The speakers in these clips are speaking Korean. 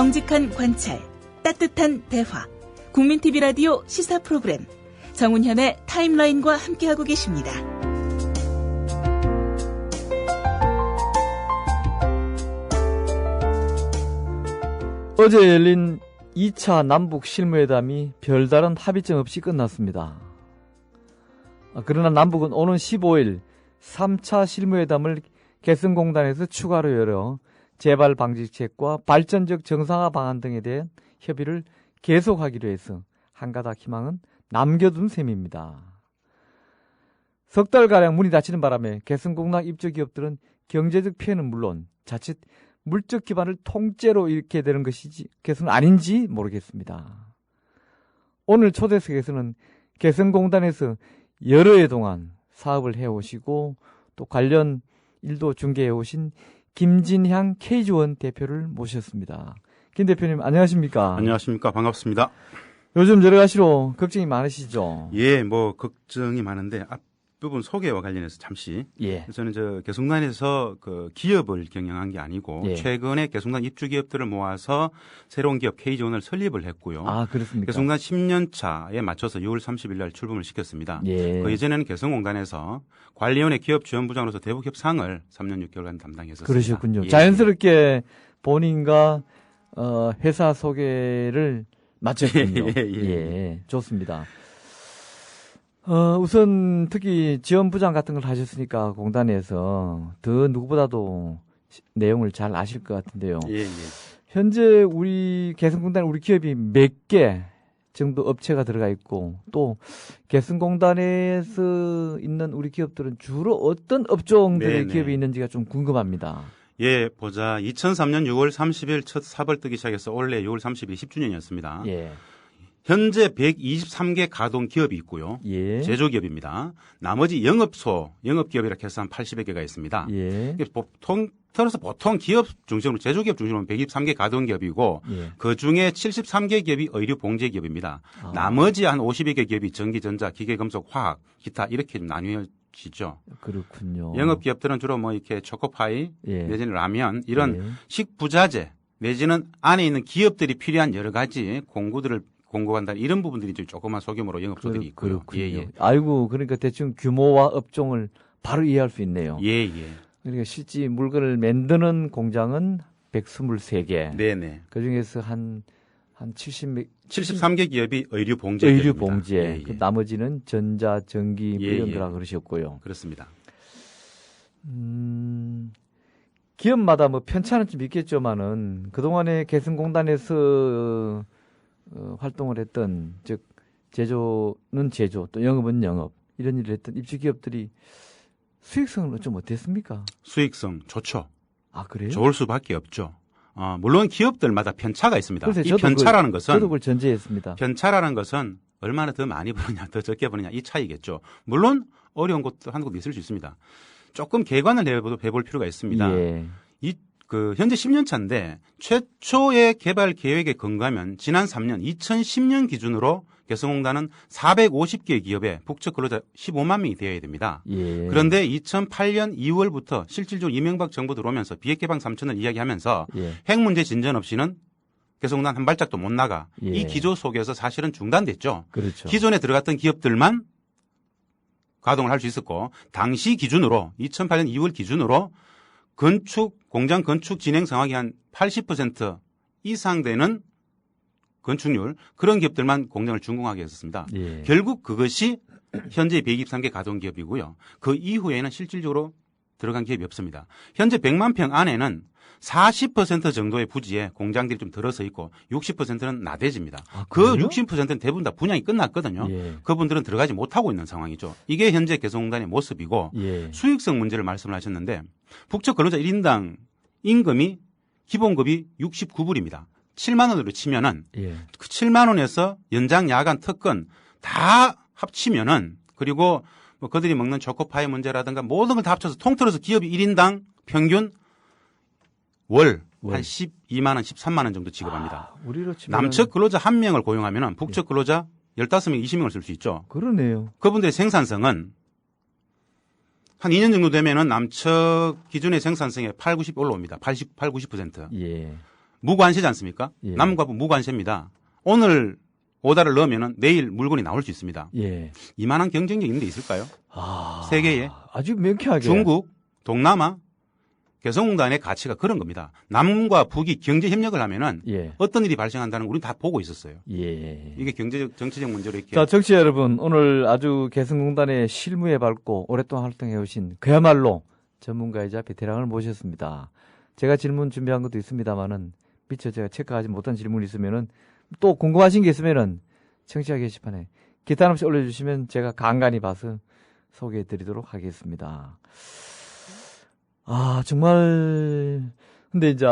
정직한 관찰, 따뜻한 대화, 국민TV 라디오 시사 프로그램 정운현의 타임라인과 함께하고 계십니다. 어제 열린 2차 남북 실무회담이 별다른 합의점 없이 끝났습니다. 그러나 남북은 오는 15일 3차 실무회담을 개성공단에서 추가로 열어 재발 방지책과 발전적 정상화 방안 등에 대한 협의를 계속하기로 해서 한가닥 희망은 남겨둔 셈입니다. 석 달가량 문이 닫히는 바람에 개성공단 입주 기업들은 경제적 피해는 물론 자칫 물적 기반을 통째로 잃게 되는 것은 아닌지 모르겠습니다. 오늘 초대석에서는 개성공단에서 여러 해 동안 사업을 해오시고 또 관련 일도 중개해오신 김진향 K지원 대표를 모셨습니다. 김 대표님 안녕하십니까? 안녕하십니까? 반갑습니다. 요즘 여러 가지로 걱정이 많으시죠? 예, 걱정이 많은데 앞부분 소개와 관련해서 잠시. 예. 저는 개성단에서 그 기업을 경영한 게 아니고 최근에 개성단 입주 기업들을 모아서 새로운 기업 K지원을 설립을 했고요. 아, 그렇습니까? 개성단 10년 차에 맞춰서 6월 30일 날 출범을 시켰습니다. 예. 그 이전에는 개성공단에서 관리위원회 기업 지원부장으로서 대북 협상을 3년 6개월간 담당했었습니다. 그러셨군요. 예. 자연스럽게 본인과 회사 소개를 마쳤군요. 예, 좋습니다. 우선 특히 지원부장 같은 걸 하셨으니까 공단에서 더 누구보다도 내용을 잘 아실 것 같은데요. 예. 현재 우리 개성공단 우리 기업이 몇 개 정도 업체가 들어가 있고 또 개성공단에서 있는 우리 기업들은 주로 어떤 업종들의 기업이 있는지가 좀 궁금합니다. 예, 2003년 6월 30일 첫 사벌 뜨기 시작해서 올해 6월 30일 10주년이었습니다. 예. 현재 현재 123개 가동 기업이 있고요. 예. 제조기업입니다. 나머지 영업기업이라 해서 한 80여 개가 있습니다. 예. 보통 기업 중심으로 제조기업 중심으로 123개 가동 기업이고 그 중에 73개 기업이 의류 봉제 기업입니다. 나머지 한 50여 개 기업이 전기, 전자, 기계, 금속, 화학, 기타 이렇게 좀 나뉘어지죠. 그렇군요. 영업기업들은 주로 이렇게 초코파이 내지는 라면 이런 식부자재 내지는 안에 있는 기업들이 필요한 여러 가지 공급한다 이런 부분들이 좀 조그만 소규모로 영업소들이 있고요. 그렇군요. 아이고, 그러니까 대충 규모와 업종을 바로 이해할 수 있네요. 예. 그러니까 실제 물건을 만드는 공장은 123개. 네네. 그 중에서 한 73개 기업이 의류 봉제. 의류 봉제. 예. 그 나머지는 전자, 전기, 이런 거라 그러셨고요. 그렇습니다. 기업마다 편차는 좀 있겠지만은 그동안에 개성공단에서 활동을 했던 즉 제조는 제조 또 영업은 영업 이런 일을 했던 입주 기업들이 수익성은 좀 어땠습니까? 수익성 좋죠. 아, 그래요? 좋을 수밖에 없죠. 물론 기업들마다 편차가 있습니다. 그래서 이 편차라는 것은 저도 그걸 전제했습니다. 편차라는 것은 얼마나 더 많이 버느냐 더 적게 버느냐 이 차이겠죠. 물론 어려운 곳도 한 곳도 있을 수 있습니다. 조금 개관을 해볼 필요가 있습니다. 예. 현재 10년 차인데 최초의 개발 계획에 근거하면 지난 3년 2010년 기준으로 개성공단은 450개 기업에 북측 근로자 15만 명이 되어야 됩니다. 예. 그런데 2008년 2월부터 실질적으로 이명박 정부 들어오면서 비핵개방 3천을 이야기하면서 핵 문제 진전 없이는 개성공단 한 발짝도 못 나가. 이 기조 속에서 사실은 중단됐죠. 그렇죠. 기존에 들어갔던 기업들만 가동을 할 수 있었고 당시 기준으로 2008년 2월 기준으로 공장 건축 진행 성황이 한 80% 이상 되는 건축률 그런 기업들만 공장을 준공하게 했었습니다. 결국 그것이 현재 123개 가동 기업이고요. 그 이후에는 실질적으로 들어간 기업이 없습니다. 현재 100만 평 안에는 40% 정도의 부지에 공장들이 좀 들어서 있고 60%는 나대지입니다. 그 60%는 대부분 다 분양이 끝났거든요. 그분들은 들어가지 못하고 있는 상황이죠. 이게 현재 개성공단의 모습이고 수익성 문제를 말씀을 하셨는데 북측 근로자 1인당 임금이 기본급이 69불입니다. 7만 원으로 치면은 그 7만 원에서 연장 야간 특근 다 합치면은 그리고 그들이 먹는 초코파이 문제라든가 모든 걸 다 합쳐서 통틀어서 기업이 1인당 평균 월 한 12만 원, 13만 원 정도 지급합니다. 우리로 치면 남측 근로자 1명을 고용하면은 북측 근로자 15명, 20명을 쓸 수 있죠. 그러네요. 그분들의 생산성은 한 2년 정도 되면은 남측 기준의 생산성에 80, 90% 올라옵니다. 88, 90%. 무관세지 않습니까? 예. 남과 북 무관세입니다. 오늘 오다를 넣으면은 내일 물건이 나올 수 있습니다. 예. 이만한 경쟁력 있는 데 있을까요? 세계에 아주 명쾌하게 중국, 동남아, 개성공단의 가치가 그런 겁니다. 남과 북이 경제 협력을 하면은 예. 어떤 일이 발생한다는 걸 우리는 다 보고 있었어요. 예. 이게 경제적, 정치적 문제로 이렇게. 자, 정치 여러분, 오늘 아주 개성공단의 실무에 밝고 오랫동안 활동해 오신 그야말로 전문가이자 베테랑을 모셨습니다. 제가 질문 준비한 것도 있습니다만은 미처 제가 체크하지 못한 질문이 있으면은 또 궁금하신 게 있으면은 청취자 게시판에 기탄 없이 올려주시면 제가 간간히 봐서 소개해 드리도록 하겠습니다. 아, 정말. 근데 이제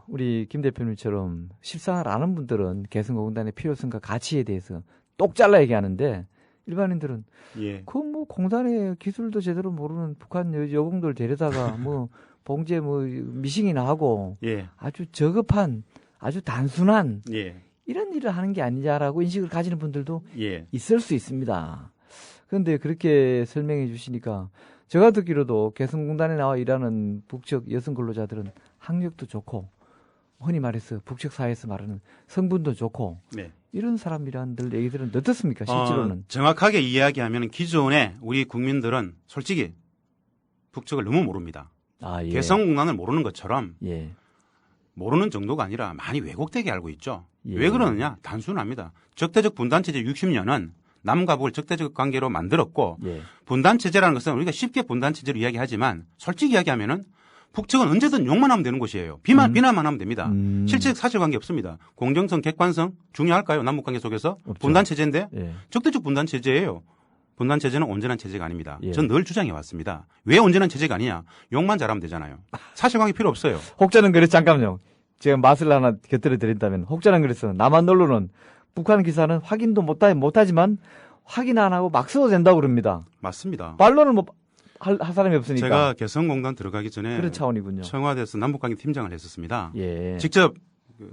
우리 김 대표님처럼 실상을 아는 분들은 개성공단의 필요성과 가치에 대해서 똑 잘라 얘기하는데 일반인들은 예. 그 뭐 공단의 기술도 제대로 모르는 북한 여공들 데려다가 뭐 봉제 뭐 미싱이나 하고 예. 아주 저급한 아주 단순한 예. 이런 일을 하는 게 아니냐라고 인식을 가지는 분들도 예. 있을 수 있습니다. 그런데 그렇게 설명해 주시니까 제가 듣기로도 개성공단에 나와 일하는 북측 여성 근로자들은 학력도 좋고 흔히 말해서 북측 사회에서 말하는 성분도 좋고 네. 이런 사람이란들 얘기들은 어떻습니까? 실제로는. 정확하게 이야기하면 기존에 우리 국민들은 솔직히 북측을 너무 모릅니다. 아, 예. 개성공단을 모르는 것처럼 예. 모르는 정도가 아니라 많이 왜곡되게 알고 있죠. 예. 왜 그러느냐? 단순합니다. 적대적 분단체제 60년은 남과 북을 적대적 관계로 만들었고 예. 분단체제라는 것은 우리가 쉽게 분단체제로 이야기하지만 솔직히 이야기하면은 북측은 언제든 욕만 하면 되는 곳이에요. 비난만 하면 됩니다. 실제 사실관계 없습니다. 공정성, 객관성 중요할까요? 남북관계 속에서 없죠. 분단체제인데 예. 적대적 분단체제예요. 분단체제는 온전한 체제가 아닙니다. 예. 전 늘 주장해 왔습니다. 왜 온전한 체제가 아니냐? 욕만 잘하면 되잖아요. 사실관계 필요 없어요. 혹자는 그랬 잠깐만요. 제가 맛을 하나 곁들여 드린다면 혹자는 그랬어. 남한 언론은 북한 기사는 확인도 못하지만 확인 안 하고 막 써도 된다고 그럽니다. 맞습니다. 반론을 할 사람이 없으니까. 제가 개성공단 들어가기 전에 그런 차원이군요. 청와대에서 남북관계 팀장을 했었습니다. 예. 직접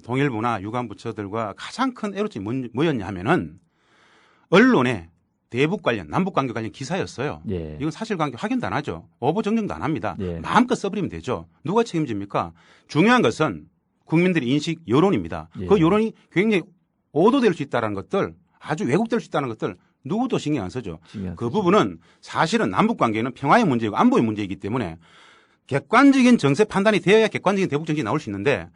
동일부나 유관부처들과 가장 큰 애로점이 뭐였냐 하면은 언론에 대북 관련, 남북 관계 관련 기사였어요. 예. 이건 사실관계 확인도 안 하죠. 오보 정정도 안 합니다. 예. 마음껏 써버리면 되죠. 누가 책임집니까? 중요한 것은 국민들의 인식, 여론입니다. 예. 그 여론이 굉장히 오도될 수 있다는 것들, 아주 왜곡될 수 있다는 것들 누구도 신경 안 쓰죠. 그 부분은 사실은 남북 관계는 평화의 문제이고 안보의 문제이기 때문에 객관적인 정세 판단이 되어야 객관적인 대북 정책이 나올 수 있는데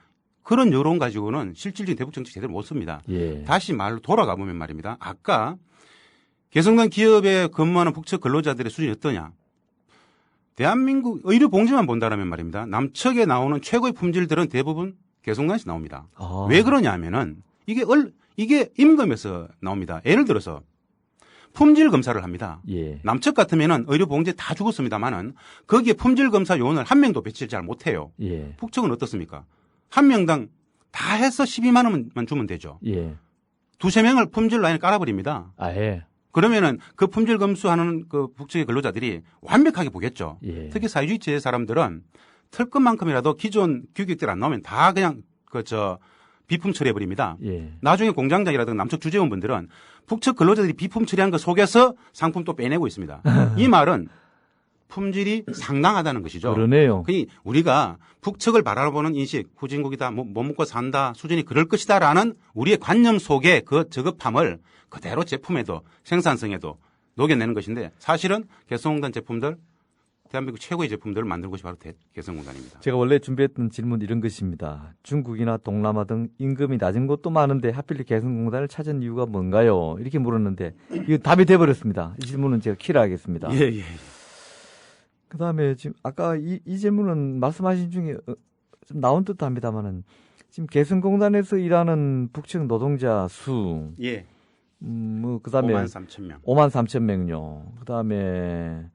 그런 여론 가지고는 실질적인 대북 정책 제대로 못 씁니다. 예. 다시 말로 돌아가 보면 말입니다. 아까 개성공단 기업에 근무하는 북측 근로자들의 수준이 어떠냐? 대한민국 의료 봉지만 본다라면 말입니다. 남측에 나오는 최고의 품질들은 대부분 개성공단에서 나옵니다. 아. 왜 그러냐 하면은 이게 임금에서 나옵니다. 예를 들어서 품질 검사를 합니다. 예. 남측 같으면은 의료 봉제 다 죽었습니다만은 거기에 품질 검사 요원을 한 명도 배치를 잘 못해요. 예. 북측은 어떻습니까? 한 명당 다 해서 12만 원만 주면 되죠. 예. 두세 명을 품질 라인에 깔아버립니다. 아, 예. 그러면은 그 품질 검수하는 그 북측의 근로자들이 완벽하게 보겠죠. 예. 특히 사회주의 체제 사람들은 털끝만큼이라도 기존 규격대로 안 나오면 다 그냥 비품 처리해버립니다. 예. 나중에 공장장이라든가 남측 주재원분들은 북측 근로자들이 비품 처리한 거 속에서 상품 또 빼내고 있습니다. 이 말은 품질이 상당하다는 것이죠. 그러네요. 그러니 우리가 북측을 바라보는 인식, 후진국이다, 못 먹고 산다, 수준이 그럴 것이다라는 우리의 관념 속에 그 저급함을 그대로 제품에도 생산성에도 녹여내는 것인데 사실은 개성공단 제품들, 대한민국 최고의 제품들을 만든 곳이 바로 개성공단입니다. 제가 원래 준비했던 질문 이런 것입니다. 중국이나 동남아 등 임금이 낮은 곳도 많은데 하필 개성공단을 찾은 이유가 뭔가요? 이렇게 물었는데 이거 답이 돼버렸습니다. 이 질문은 제가 키라하겠습니다. 예. 그다음에 지금 아까 이 질문은 말씀하신 중에 좀 나온 듯 합니다만은 지금 개성공단에서 일하는 북측 노동자 수, 예. 그다음에 5만 3천 명. 5만 3천 명요. 그다음에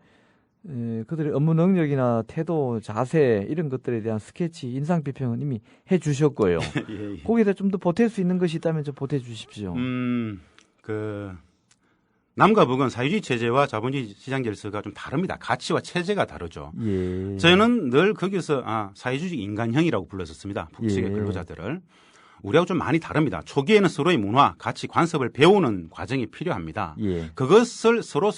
그들의 업무 능력이나 태도, 자세 이런 것들에 대한 스케치, 인상 비평은 이미 해 주셨고요. 예. 거기에다 좀 더 보탤 수 있는 것이 있다면 좀 보태 주십시오. 남과 북은 사회주의 체제와 자본주의 시장 질서가 좀 다릅니다. 가치와 체제가 다르죠. 예. 저는 늘 거기서 사회주의 인간형이라고 불렀었습니다. 북측의 예. 근로자들을. 우리하고 좀 많이 다릅니다. 초기에는 서로의 문화, 가치, 관습을 배우는 과정이 필요합니다. 예. 그것을 서로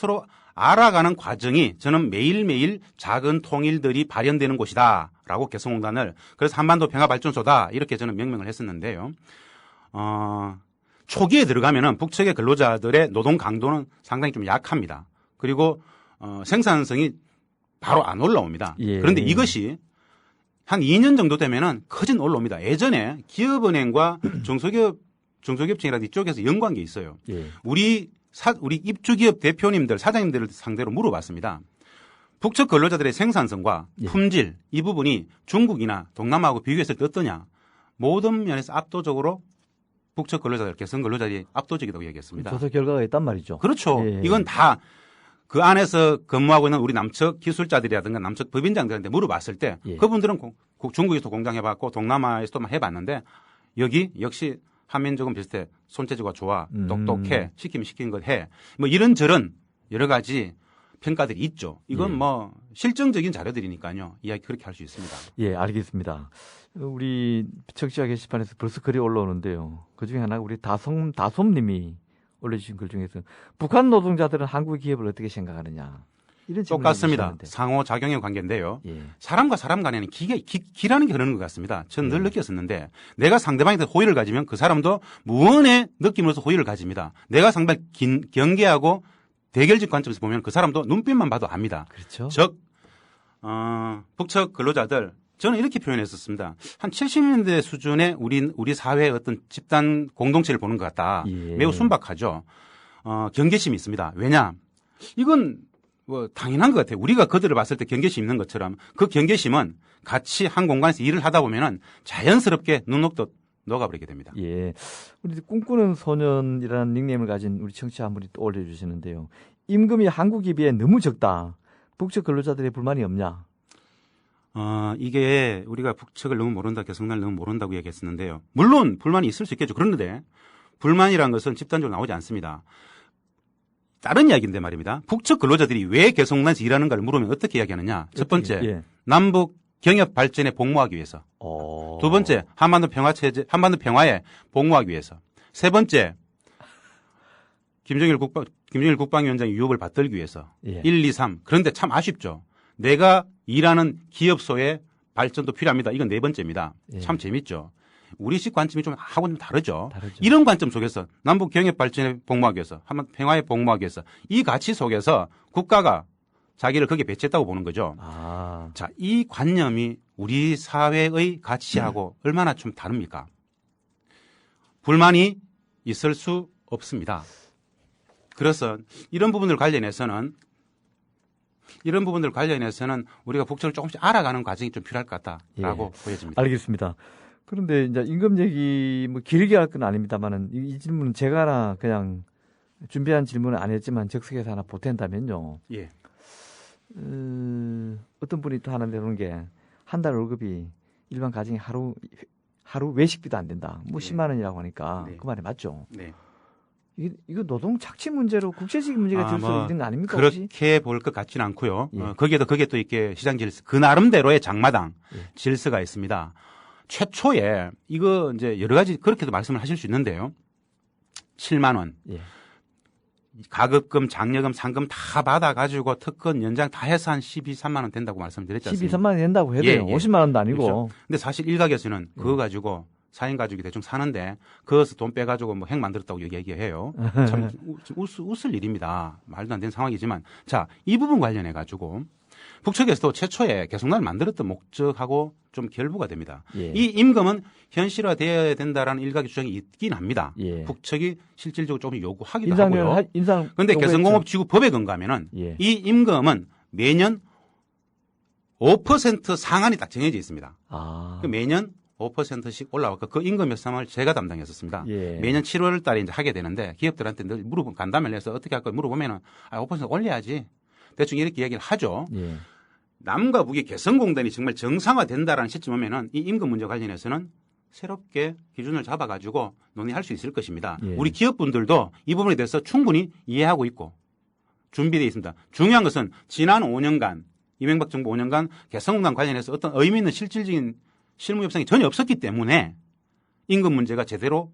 알아가는 과정이 저는 매일매일 작은 통일들이 발현되는 곳이다라고 개성공단을 그래서 한반도 평화발전소다 이렇게 저는 명명을 했었는데요. 초기에 들어가면은 북측의 근로자들의 노동 강도는 상당히 좀 약합니다. 그리고 생산성이 바로 안 올라옵니다. 예. 그런데 이것이 한 2년 정도 되면은 커진 올라옵니다. 예전에 기업은행과 중소기업청이라든지 이쪽에서 연구한 게 있어요. 예. 우리 입주기업 대표님들, 사장님들을 상대로 물어봤습니다. 북측 근로자들의 생산성과 예. 품질 이 부분이 중국이나 동남아하고 비교했을 때 어떠냐? 모든 면에서 압도적으로 북측 근로자들, 개성 근로자들이 압도적이라고 얘기했습니다. 조사 결과가 있단 말이죠. 그렇죠. 예. 이건 다 그 안에서 근무하고 있는 우리 남측 기술자들이라든가 남측 법인장들한테 물어봤을 때 예. 그분들은 중국에서도 공장해봤고 동남아에서도 해봤는데 여기 역시 한민족은 비슷해. 손재주가 좋아. 똑똑해. 시키면 시키는 것 해. 뭐 이런저런 여러 가지 평가들이 있죠. 이건 예. 뭐 실증적인 자료들이니까요. 이야기 그렇게 할 수 있습니다. 예, 알겠습니다. 우리 청취자 게시판에서 벌써 글이 올라오는데요. 그중에 하나가 우리 다솜님이 올려주신 글 중에서 북한 노동자들은 한국의 기업을 어떻게 생각하느냐. 이런 질문을 똑같습니다. 주셨는데. 상호작용의 관계인데요. 예. 사람과 사람 간에는 기라는 게 흐르는 것 같습니다. 저는 늘 느꼈었는데 내가 상대방한테 호의를 가지면 그 사람도 무언의 느낌으로서 호의를 가집니다. 내가 상대방 경계하고 대결적 관점에서 보면 그 사람도 눈빛만 봐도 압니다. 그렇죠. 즉 북측 근로자들 저는 이렇게 표현했었습니다. 한 70년대 수준의 우리 사회의 어떤 집단 공동체를 보는 것 같다. 예. 매우 순박하죠. 경계심이 있습니다. 왜냐? 이건 뭐 당연한 것 같아요. 우리가 그들을 봤을 때 경계심 있는 것처럼 그 경계심은 같이 한 공간에서 일을 하다 보면은 자연스럽게 눈녹듯 녹아버리게 됩니다. 예. 우리 꿈꾸는 소년이라는 닉네임을 가진 우리 청취자 한 분이 또 올려주시는데요. 임금이 한국에 비해 너무 적다. 북측 근로자들의 불만이 없냐? 이게 우리가 북측을 너무 모른다, 개성난을 너무 모른다고 얘기했었는데요. 물론 불만이 있을 수 있겠죠. 그런데 불만이라는 것은 집단적으로 나오지 않습니다. 다른 이야기인데 말입니다. 북측 근로자들이 왜 개성난에서 일하는가를 물으면 어떻게 이야기하느냐. 첫 번째, 예. 남북 경협 발전에 복무하기 위해서. 두 번째, 한반도 평화에 복무하기 위해서. 세 번째, 김정일 국방위원장의 유혹을 받들기 위해서. 예. 1, 2, 3. 그런데 참 아쉽죠. 내가 일하는 기업소의 발전도 필요합니다. 이건 네 번째입니다. 예. 참 재밌죠. 우리식 관점이 좀 하고는 좀 다르죠. 다르죠. 이런 관점 속에서 남북 경협 발전에 복무하기 위해서, 한반도 평화에 복무하기 위해서 이 가치 속에서 국가가 자기를 거기에 배치했다고 보는 거죠. 자, 이 관념이 우리 사회의 가치하고 얼마나 좀 다릅니까? 불만이 있을 수 없습니다. 그래서 이런 부분들 관련해서는 우리가 북측을 조금씩 알아가는 과정이 좀 필요할 것 같다라고 보여집니다. 알겠습니다. 그런데 이제 임금 얘기 뭐 길게 할 건 아닙니다만은 이 질문은 제가 하나 그냥 준비한 질문은 안 했지만 적석에서 하나 보탠다면요. 예. 어떤 분이 또 하나 내놓은 게 한 달 월급이 일반 가정이 하루 외식비도 안 된다. 뭐 네. 10만 원이라고 하니까 네. 그 말이 맞죠. 네. 이거 노동 착취 문제로 국제적인 문제가 될 수 있는 거 아닙니까? 혹시? 그렇게 볼 것 같지는 않고요. 예. 거기에 또 이렇게 시장 질서, 그 나름대로의 장마당 예. 질서가 있습니다. 최초에 이거 이제 여러 가지 그렇게도 말씀을 하실 수 있는데요. 7만 원. 예. 가급금, 장려금, 상금 다 받아가지고 특권 연장 다 해서 한 12, 3만 원 된다고 말씀드렸지 12, 않습니까? 3만 원 된다고 해도요. 예, 예. 50만 원도 아니고. 그렇죠. 근데 사실 일각에서는 그거 가지고 4인 가족이 대충 사는데 그것서 돈 빼가지고 뭐 핵 만들었다고 얘기해요. 참 웃을 일입니다. 말도 안 되는 상황이지만 자, 이 부분 관련해가지고 북측에서도 최초에 개성난을 만들었던 목적하고 좀 결부가 됩니다. 예. 이 임금은 현실화되어야 된다라는 일각의 주장이 있긴 합니다. 예. 북측이 실질적으로 조금 요구하기도 하고요. 인상. 그런데 개성공업지구법에 근거하면은 예. 이 임금은 매년 5% 상한이 딱 정해져 있습니다. 그 매년 5%씩 올라왔고 그 임금 협상을 제가 담당했었습니다. 예. 매년 7월 달에 이제 하게 되는데 기업들한테 늘 간담회를 해서 어떻게 할 거야 물어보면은 5% 올려야지. 대충 이렇게 얘기를 하죠. 예. 남과 북이 개성공단이 정말 정상화된다라는 시점 오면은 이 임금 문제 관련해서는 새롭게 기준을 잡아가지고 논의할 수 있을 것입니다. 예. 우리 기업분들도 이 부분에 대해서 충분히 이해하고 있고 준비되어 있습니다. 중요한 것은 지난 5년간 이명박 정부 5년간 개성공단 관련해서 어떤 의미 있는 실질적인 실무 협상이 전혀 없었기 때문에 임금 문제가 제대로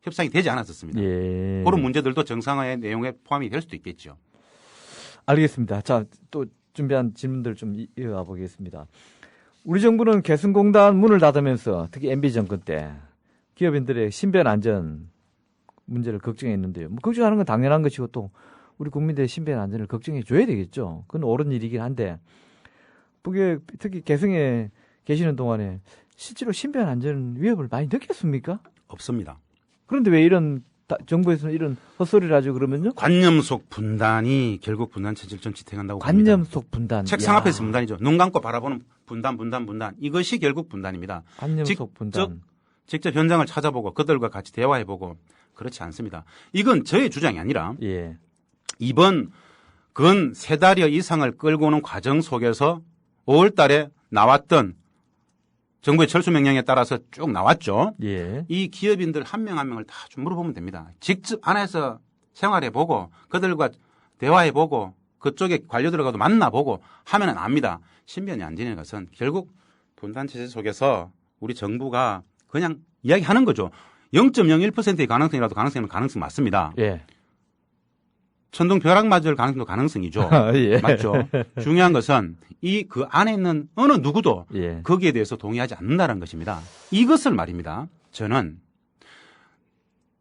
협상이 되지 않았었습니다. 예. 그런 문제들도 정상화의 내용에 포함이 될 수도 있겠죠. 알겠습니다. 자, 또 준비한 질문들 좀 이어가 보겠습니다. 우리 정부는 개성공단 문을 닫으면서 특히 MB 정권 때 기업인들의 신변 안전 문제를 걱정했는데요. 뭐 걱정하는 건 당연한 것이고 또 우리 국민들의 신변 안전을 걱정해 줘야 되겠죠. 그건 옳은 일이긴 한데 그게 특히 개성에 계시는 동안에 실제로 신변 안전 위협을 많이 느꼈습니까? 없습니다. 그런데 왜 이런 정부에서는 이런 헛소리를 하죠 그러면요? 관념 속 분단이 결국 분단 체제를 좀 지탱한다고 관념 봅니다. 속 분단. 책상 앞에서 분단이죠. 눈 감고 바라보는 분단. 이것이 결국 분단입니다. 관념 속 분단. 직접 현장을 찾아보고 그들과 같이 대화해보고 그렇지 않습니다. 이건 저의 주장이 아니라 예. 이번 근 3달여 이상을 끌고 오는 과정 속에서 5월 달에 나왔던 정부의 철수 명령에 따라서 쭉 나왔죠. 예. 이 기업인들 한 명 한 명을 다 좀 물어보면 됩니다. 직접 안에서 생활해보고 그들과 대화해보고 그쪽에 관료들과도 만나보고 하면은 압니다. 신변이 안 지는 것은 결국 분단체제 속에서 우리 정부가 그냥 이야기하는 거죠. 0.01%의 가능성이라도 가능성은 가능성 맞습니다. 예. 천둥 벼락 맞을 가능성도 가능성이죠. 예. 맞죠. 중요한 것은 그 안에 있는 어느 누구도 예. 거기에 대해서 동의하지 않는다는 것입니다. 이것을 말입니다. 저는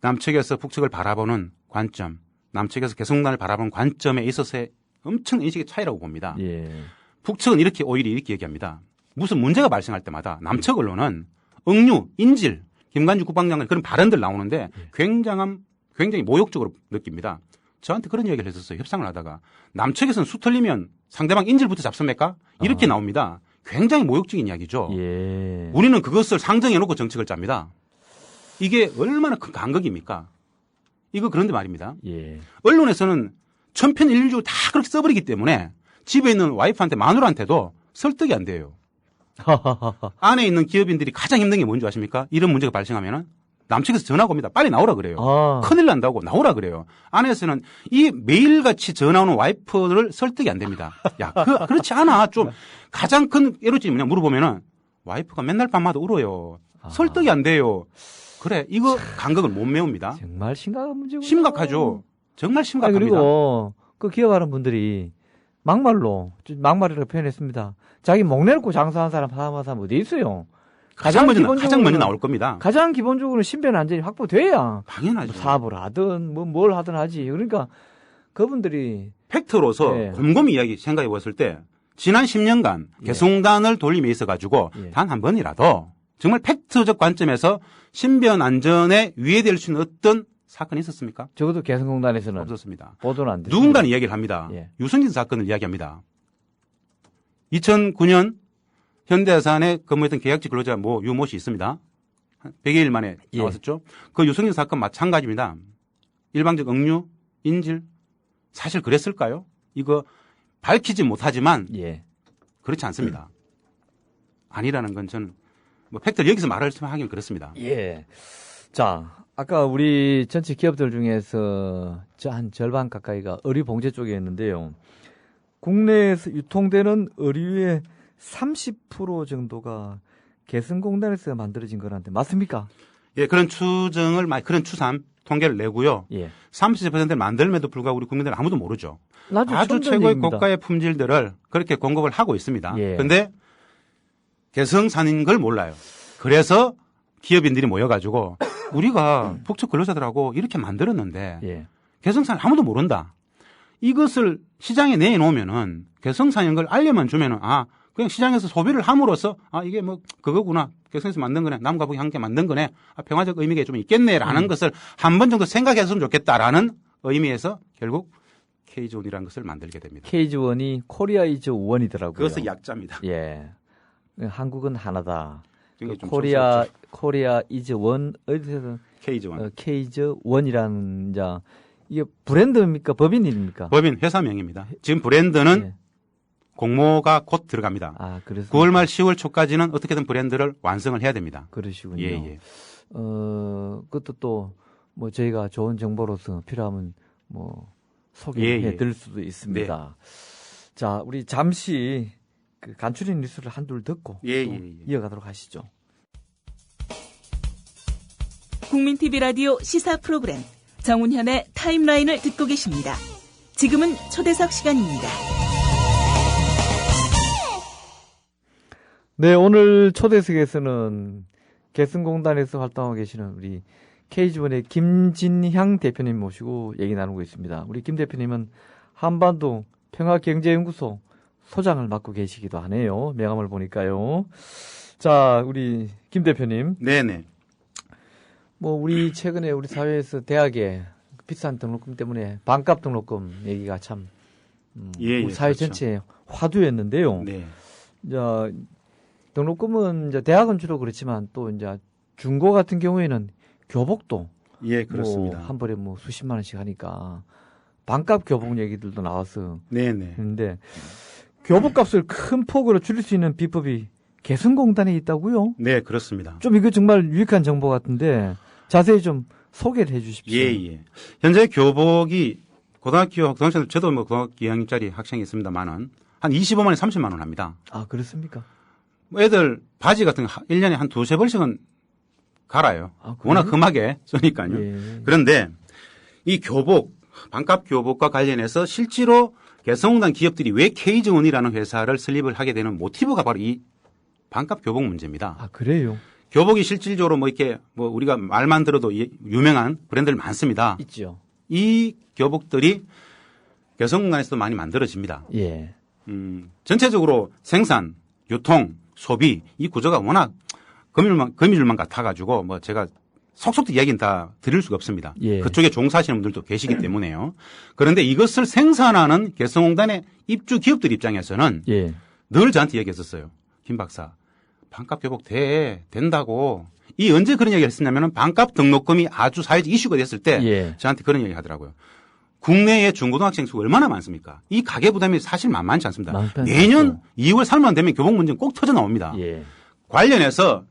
남측에서 북측을 바라보는 관점, 남측에서 개성공단을 바라보는 관점에 있어서의 엄청 인식의 차이라고 봅니다. 예. 북측은 오히려 이렇게 얘기합니다. 무슨 문제가 발생할 때마다 남측 언론은 억류, 인질, 김관주 국방장관 그런 발언들 나오는데 굉장히 모욕적으로 느낍니다. 저한테 그런 얘기를 했었어요. 협상을 하다가. 남측에서는 수 틀리면 상대방 인질부터 잡습니까? 이렇게 나옵니다. 굉장히 모욕적인 이야기죠. 예. 우리는 그것을 상정해놓고 정책을 짭니다. 이게 얼마나 큰 간극입니까? 이거 그런데 말입니다. 예. 언론에서는 천편일률적으로 다 그렇게 써버리기 때문에 집에 있는 와이프한테 마누라한테도 설득이 안 돼요. 안에 있는 기업인들이 가장 힘든 게 뭔지 아십니까? 이런 문제가 발생하면은 남측에서 전화가 옵니다. 빨리 나오라 그래요. 큰일 난다고 나오라 그래요. 안에서는 이 매일같이 전화 오는 와이프를 설득이 안 됩니다. 야, 그렇지 않아. 좀 가장 큰 애로점이 뭐냐 물어보면은 와이프가 맨날 밤마다 울어요. 설득이 안 돼요. 그래, 이거 간극을 못 메웁니다. 정말 심각한 문제군요. 심각하죠. 정말 심각합니다. 그리고 그 기업하는 분들이 막말이라고 표현했습니다. 자기 목 내놓고 장사하는 사람 어디 있어요? 가장 먼저 나올 겁니다. 가장 기본적으로 신변 안전이 확보돼야 당연하죠. 뭐 사업을 하든 뭘 하든 하지. 그러니까 그분들이 팩트로서 네. 곰곰이 생각해 봤을 때 지난 10년간 개성공단을 돌림에 있어 가지고 단 한 번이라도 정말 팩트적 관점에서 신변 안전에 위해될 수 있는 어떤 사건이 있었습니까? 적어도 개성공단에서는 없었습니다. 보도는 안 됐습니다. 누군가는 이야기를 합니다. 예. 유승진 사건을 이야기합니다. 2009년 현대해상에 근무했던 계약직 근로자 유모 씨 있습니다. 100여 일 만에 나왔었죠. 그 유승진 사건 마찬가지입니다. 일방적 억류, 인질 사실 그랬을까요? 이거 밝히지 못하지만 그렇지 않습니다. 아니라는 건 저는 팩트를 여기서 하긴 그렇습니다. 예. 자, 아까 우리 전체 기업들 중에서 한 절반 가까이가 의류 봉제 쪽이었는데요. 국내에서 유통되는 의류의 30% 정도가 개성공단에서 만들어진 거란데 맞습니까? 예, 그런 추산 통계를 내고요. 30%를 만들면도 불구하고 우리 국민들은 아무도 모르죠. 아주 최고의 고가의 품질들을 그렇게 공급을 하고 있습니다. 그런데 개성산인 걸 몰라요. 그래서 기업인들이 모여가지고 우리가 북측 근로자들하고 이렇게 만들었는데 개성산 아무도 모른다. 이것을 시장에 내놓으면은 개성산인 걸 알려만 주면은 그냥 시장에서 소비를 함으로써 이게 그거구나. 개성에서 만든 거네. 남과 북이 함께 만든 거네. 평화적 의미가 좀 있겠네라는 것을 한 번 정도 생각했으면 좋겠다라는 의미에서 결국 K존이라는 것을 만들게 됩니다. K존이 코리아 이즈 원이더라고요. 그것은 약자입니다. 예. 한국은 하나다. 코리아 이즈 원 어디서든 K존. K존이라는 이게 브랜드입니까? 법인입니까? 법인 회사명입니다. 지금 브랜드는 공모가 곧 들어갑니다. 그래서 9월 말 10월 초까지는 어떻게든 브랜드를 완성을 해야 됩니다. 그러시군요. 예. 그것도 또 저희가 좋은 정보로서 필요하면 소개해 드릴 수도 있습니다. 자, 우리 잠시 그 간추린 뉴스를 한둘 듣고 이어가도록 하시죠. 국민 TV 라디오 시사 프로그램 정운현의 타임라인을 듣고 계십니다. 지금은 초대석 시간입니다. 네, 오늘 초대석에서는 개성공단에서 활동하고 계시는 우리 K지원의 김진향 대표님 모시고 얘기 나누고 있습니다. 우리 김 대표님은 한반도 평화경제연구소 소장을 맡고 계시기도 하네요. 명함을 보니까요. 자, 우리 김 대표님. 네네. 뭐 우리 최근에 우리 사회에서 대학에 비싼 등록금 때문에 반값 등록금 얘기가 참 우리 사회 그렇죠. 전체에 화두였는데요. 네. 이제 등록금은 이제 대학은 주로 그렇지만 또 이제 중고 같은 경우에는 교복도 예, 그렇습니다. 한 벌에 뭐 수십만 원씩 하니까 반값 교복 얘기들도 나와서 네네. 했는데 교복값을 큰 폭으로 줄일 수 있는 비법이 개성공단에 있다고요? 네, 그렇습니다. 좀 이거 정말 유익한 정보 같은데 자세히 좀 소개를 해 주십시오. 예. 현재 교복이 고등학교 저도 뭐 고등학교 2학년짜리 학생이 있습니다만은 한 25만 원, 30만 원 합니다. 아, 그렇습니까? 뭐 애들 바지 같은 거 1년에 한 두세 벌씩은 갈아요. 아, 그래요? 워낙 흠하게 쓰니까요. 예. 그런데 이 교복, 반값 교복과 관련해서 실제로 개성공단 기업들이 왜 K지원이라는 회사를 설립을 하게 되는 모티브가 바로 이 반값 교복 문제입니다. 아, 그래요? 교복이 실질적으로 뭐 이렇게 뭐 우리가 말만 들어도 유명한 브랜드들 많습니다. 있죠. 이 교복들이 개성공단에서도 많이 만들어집니다. 예. 전체적으로 생산, 유통, 소비 이 구조가 워낙 거미줄만 같아가지고 뭐 제가 속속도 이야기는 다 드릴 수가 없습니다. 예. 그쪽에 종사하시는 분들도 계시기 때문에요. 그런데 이것을 생산하는 개성공단의 입주 기업들 입장에서는 예. 늘 저한테 얘기했었어요. 김 박사, 반값 교복 된다고. 이 언제 그런 얘기를 했었냐면은 반값 등록금이 아주 사회적 이슈가 됐을 때 예. 저한테 그런 얘기 하더라고요. 국내의 중고등학생 수가 얼마나 많습니까? 이 가계 부담이 사실 만만치 않습니다. 매년 2월 3월 되면 교복 문제는 꼭 터져 나옵니다. 예. 관련해서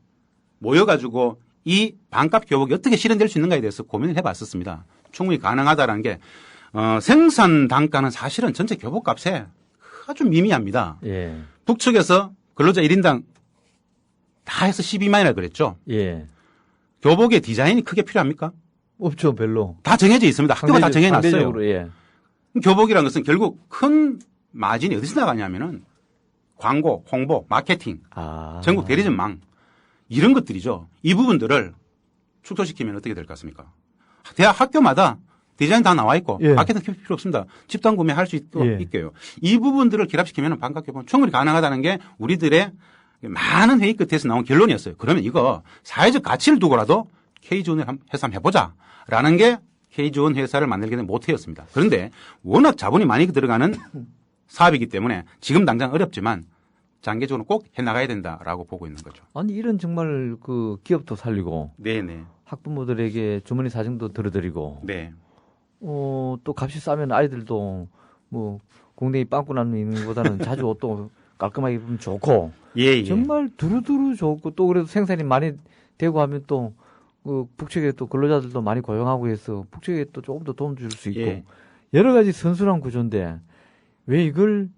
모여가지고 이 반값 교복이 어떻게 실현될 수 있는가에 대해서 고민을 해봤었습니다. 충분히 가능하다라는 게 생산 단가는 사실은 전체 교복값에 아주 미미합니다. 예. 북측에서 근로자 1인당 다 해서 12만 원이라 그랬죠. 예. 교복의 디자인이 크게 필요합니까? 없죠, 별로. 다 정해져 있습니다. 학교가 다 정해놨어요. 상대적으로, 예. 교복이라는 것은 결국 큰 마진이 어디서 나가냐면은 광고, 홍보, 마케팅, 아. 전국 대리점망 이런 것들이죠. 이 부분들을 축소시키면 어떻게 될 것 같습니까? 대학 학교마다 디자인 다 나와 있고 예. 마케팅 필요 없습니다. 집단 구매할 수 예. 있게요. 이 부분들을 결합시키면 반값 교복은 충분히 가능하다는 게 우리들의 많은 회의 끝에서 나온 결론이었어요. 그러면 이거 사회적 가치를 두고라도 K지원 회사 한번 해보자라는 게 K지원 회사를 만들게 된 모태였습니다. 그런데 워낙 자본이 많이 들어가는 사업이기 때문에 지금 당장 어렵지만 장기적으로 꼭 해나가야 된다라고 보고 있는 거죠. 아니, 이런 정말 그 기업도 살리고 네네. 학부모들에게 주머니 사정도 들어드리고 네. 또 값이 싸면 아이들도 뭐 공댕이 빵꾸 나는 것보다는 자주 옷도 깔끔하게 입으면 좋고 예. 정말 두루두루 좋고 또 그래도 생산이 많이 되고 하면 또 그 북측에 또 근로자들도 많이 고용하고 해서 북측에 또 조금 더 도움 줄 수 있고 예. 여러 가지 선순환 구조인데 왜 이걸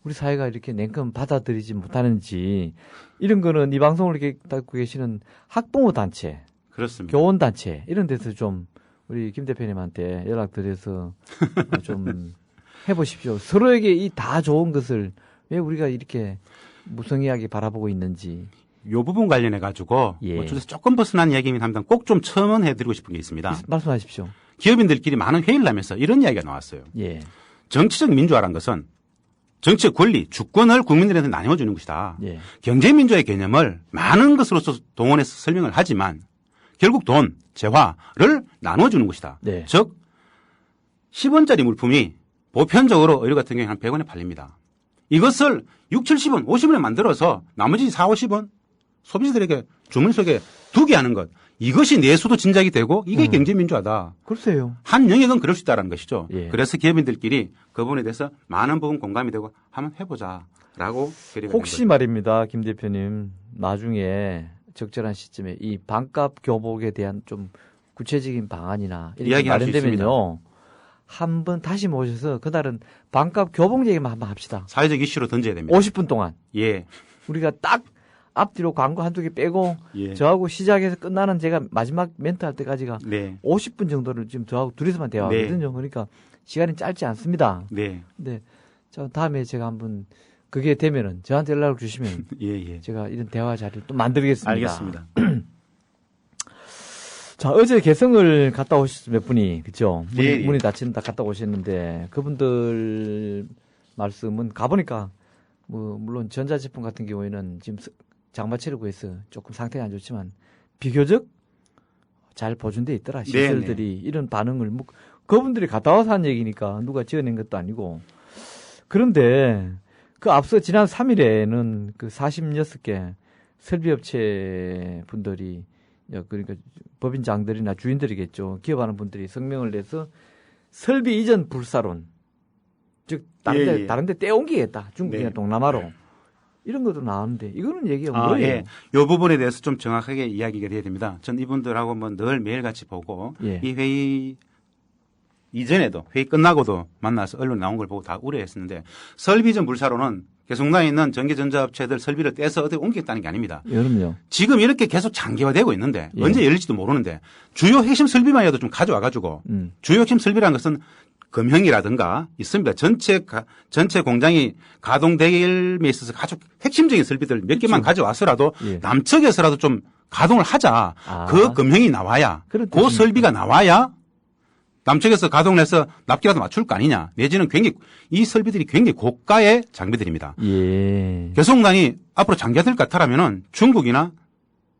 우리 사회가 이렇게 냉큼 받아들이지 못하는지 이런 거는 이 방송을 이렇게 듣고 계시는 학부모 단체, 그렇습니다. 교원 단체 이런 데서 좀 우리 김 대표님한테 연락드려서 좀 해보십시오. 서로에게 이 다 좋은 것을 왜 우리가 이렇게 무성의하게 바라보고 있는지. 요 부분 관련해 가지고 예. 뭐 주제에서 조금 벗어난 이야기이긴 합니다. 꼭 좀 첨언해 드리고 싶은 게 있습니다. 말씀하십시오. 기업인들끼리 많은 회의를 하면서 이런 이야기가 나왔어요. 예. 정치적 민주화라는 것은 정치적 권리, 주권을 국민들한테 나눠주는 것이다. 예. 경제민주화의 개념을 많은 것으로서 동원해서 설명을 하지만 결국 돈, 재화를 나눠주는 것이다. 네. 즉 10원짜리 물품이 보편적으로 의류 같은 경우에 한 100원에 팔립니다. 이것을 6, 70원, 50원에 만들어서 나머지 4, 50원 소비자들에게 주머니 속에 두게 하는 것. 이것이 내수도 진작이 되고 이게 경제민주화다. 글쎄요. 한 영역은 그럴 수 있다는 것이죠. 예. 그래서 기업인들끼리 그 부분에 대해서 많은 부분 공감이 되고 한번 해보자라고 결의가 된 혹시 거죠. 말입니다, 김 대표님. 나중에 적절한 시점에 이 반값 교복에 대한 좀 구체적인 방안이나 이렇게 이야기할 수 마련되면요. 한번 다시 모셔서 그날은 반값 교복 얘기만 한번 합시다. 사회적 이슈로 던져야 됩니다. 50분 동안. 예. 우리가 딱 앞뒤로 광고 한두 개 빼고 예. 저하고 시작해서 끝나는 제가 마지막 멘트 할 때까지가 네. 50분 정도를 지금 저하고 둘이서만 대화하거든요. 네. 그러니까 시간이 짧지 않습니다. 네. 근데 저 다음에 제가 한번 그게 되면은 저한테 연락을 주시면 예, 예. 제가 이런 대화 자리를 또 만들겠습니다. 알겠습니다. 자, 어제 개성을 갔다 오셨 몇 분이, 그죠? 예, 예. 문이 닫힌다 갔다 오셨는데, 그분들 말씀은 가보니까, 물론 전자제품 같은 경우에는 지금 장마철을 구해서 조금 상태가 안 좋지만, 비교적 잘 보존돼 있더라. 시설들이 이런 반응을, 그분들이 갔다 와서 한 얘기니까 누가 지어낸 것도 아니고. 그런데, 그 앞서 지난 3일에는 그 46개 설비업체 분들이 그러니까 법인장들이나 주인들이겠죠. 기업하는 분들이 성명을 내서 설비 이전 불사론, 즉 다른 데 떼옮기겠다. 중국이나 네. 동남아로. 이런 것도 나왔는데 이거는 얘기가 뭐예요? 예. 이 부분에 대해서 좀 정확하게 이야기가 돼야 됩니다. 전 이분들하고 뭐 늘 매일같이 보고 예. 이 회의 이전에도 회의 끝나고도 만나서 언론에 나온 걸 보고 다 우려했었는데 설비 이전 불사로는 개성동에 있는 전기전자업체들 설비를 떼서 어디 옮기겠다는 게 아닙니다. 여름요. 지금 이렇게 계속 장기화되고 있는데 예. 언제 열릴지도 모르는데 주요 핵심 설비만이라도 좀 가져와가지고 주요 핵심 설비라는 것은 금형이라든가 있습니다. 전체 공장이 가동됨에 있어서 아주 핵심적인 설비들 몇 개만 가져와서라도 예. 남측에서라도 좀 가동을 하자. 그 금형이 나와야 그 그렇겠습니까? 설비가 나와야 남측에서 가동을 해서 납기라도 맞출 거 아니냐. 내지는 굉장히 이 설비들이 굉장히 고가의 장비들입니다. 예. 개성공단이 앞으로 장기화될 것 같다라면은 중국이나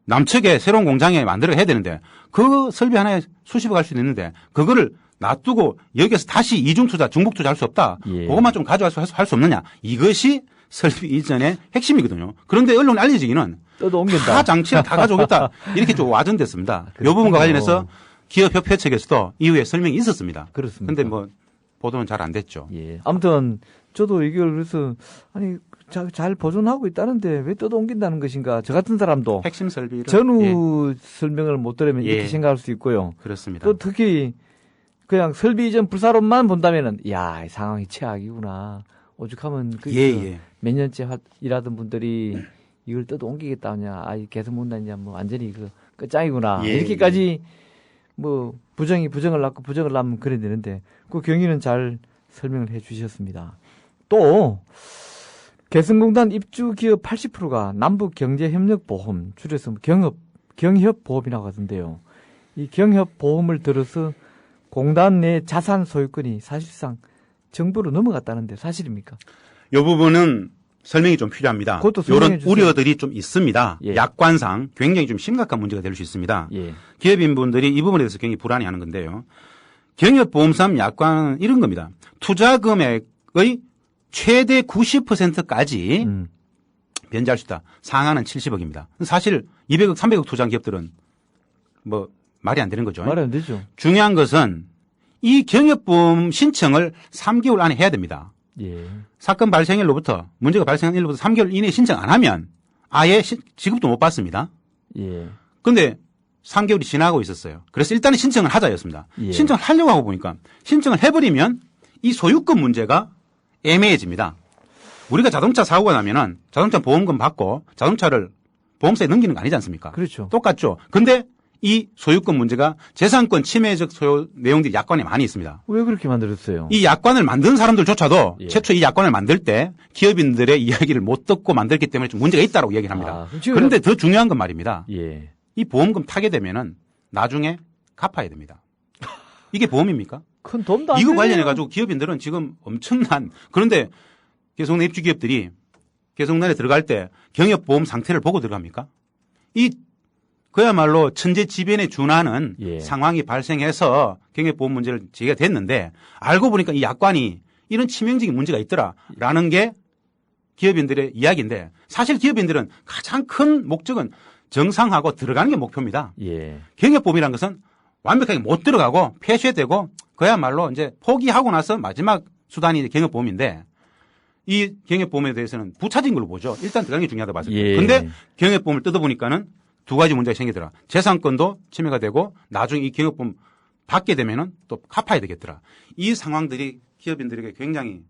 남측에 새로운 공장에 만들어 해야 되는데 그 설비 하나에 수십억 할 수도 있는데 그거를 놔두고 여기서 다시 이중 투자, 중복 투자할 수 없다. 예. 그것만 좀 가져와서 할 수 없느냐. 이것이 설비 이전의 핵심이거든요. 그런데 언론에 알려지기는 또도 옮긴다. 다 장치를 다 가져오겠다. 이렇게 좀 와전됐습니다. 이 부분과 관련해서 기업협회 측에서도 이후에 설명이 있었습니다. 그렇습니다. 그런데 뭐 보도는 잘 안 됐죠. 예. 아무튼 저도 이걸 그래서 아니 잘 보존하고 있다는데 왜 또 옮긴다는 것인가? 저 같은 사람도 핵심 설비를 전후 설명을 못 들으면 예. 이렇게 생각할 수 있고요. 그렇습니다. 또 특히 그냥 설비 이전 불사론만 본다면은 야, 이 상황이 최악이구나. 오죽하면 예. 몇 년째 일하던 분들이 이걸 또 옮기겠다 하냐. 아, 계속 못 다니냐. 뭐 완전히 그 끝장이구나. 예, 이렇게까지 뭐 부정을 낳고 부정을 낳으면 그래야 되는데 그 경위는 잘 설명을 해 주셨습니다. 또 개성공단 입주 기업 80%가 남북경제협력보험, 줄여서 경협보험이라고 하던데요. 이 경협보험을 들어서 공단 내 자산 소유권이 사실상 정부로 넘어갔다는데 사실입니까? 이 부분은 설명이 좀 필요합니다. 그것도 설명해 이런 주세요. 우려들이 좀 있습니다. 예. 약관상 굉장히 좀 심각한 문제가 될 수 있습니다. 예. 기업인분들이 이 부분에 대해서 굉장히 불안해하는 건데요. 경협보험상 약관은 이런 겁니다. 투자 금액의 최대 90%까지 변제할 수 있다. 상한은 70억입니다. 사실 200억, 300억 투자한 기업들은 뭐 말이 안 되는 거죠. 말이 안 되죠. 중요한 것은 이 경협보험 신청을 3개월 안에 해야 됩니다. 예. 사건 발생일로부터 문제가 발생한 일로부터 3개월 이내에 신청 안 하면 아예 지급도 못 받습니다. 예. 그런데 3개월이 지나고 있었어요. 그래서 일단은 신청을 하자였습니다. 예. 신청을 하려고 하고 보니까 신청을 해버리면 이 소유권 문제가 애매해집니다. 우리가 자동차 사고가 나면은 자동차 보험금 받고 자동차를 보험사에 넘기는 거 아니지 않습니까? 그렇죠. 똑같죠. 근데 이 소유권 문제가 재산권 침해적 소요 내용들이 약관에 많이 있습니다. 왜 그렇게 만들었어요? 이 약관을 만든 사람들조차도 예. 최초 이 약관을 만들 때 기업인들의 이야기를 못 듣고 만들기 때문에 좀 문제가 있다고 이야기를 합니다. 그런데 더 중요한 건 말입니다. 예. 이 보험금 타게 되면은 나중에 갚아야 됩니다. 이게 보험입니까? 큰 돈도 안 이거 되네요. 관련해 가지고 기업인들은 지금 엄청난 그런데 개성내 입주 기업들이 개성내에 들어갈 때 경협보험 상태를 보고 들어갑니까? 이 그야말로 천재지변에 준하는 예. 상황이 발생해서 경협보험 문제를 제기가 됐는데 알고 보니까 이 약관이 이런 치명적인 문제가 있더라라는 게 기업인들의 이야기인데 사실 기업인들은 가장 큰 목적은 정상화하고 들어가는 게 목표입니다. 예. 경협보험이라는 것은 완벽하게 못 들어가고 폐쇄되고 그야말로 이제 포기하고 나서 마지막 수단이 경협보험인데 이 경협보험에 대해서는 부차진 걸로 보죠. 일단 들어가는 게 중요하다고 봤습니다. 예. 그런데 경협보험을 뜯어보니까는 두 가지 문제가 생기더라. 재산권도 침해가 되고 나중에 이 경협보험 받게 되면은 또 갚아야 되겠더라. 이 상황들이 기업인들에게 굉장히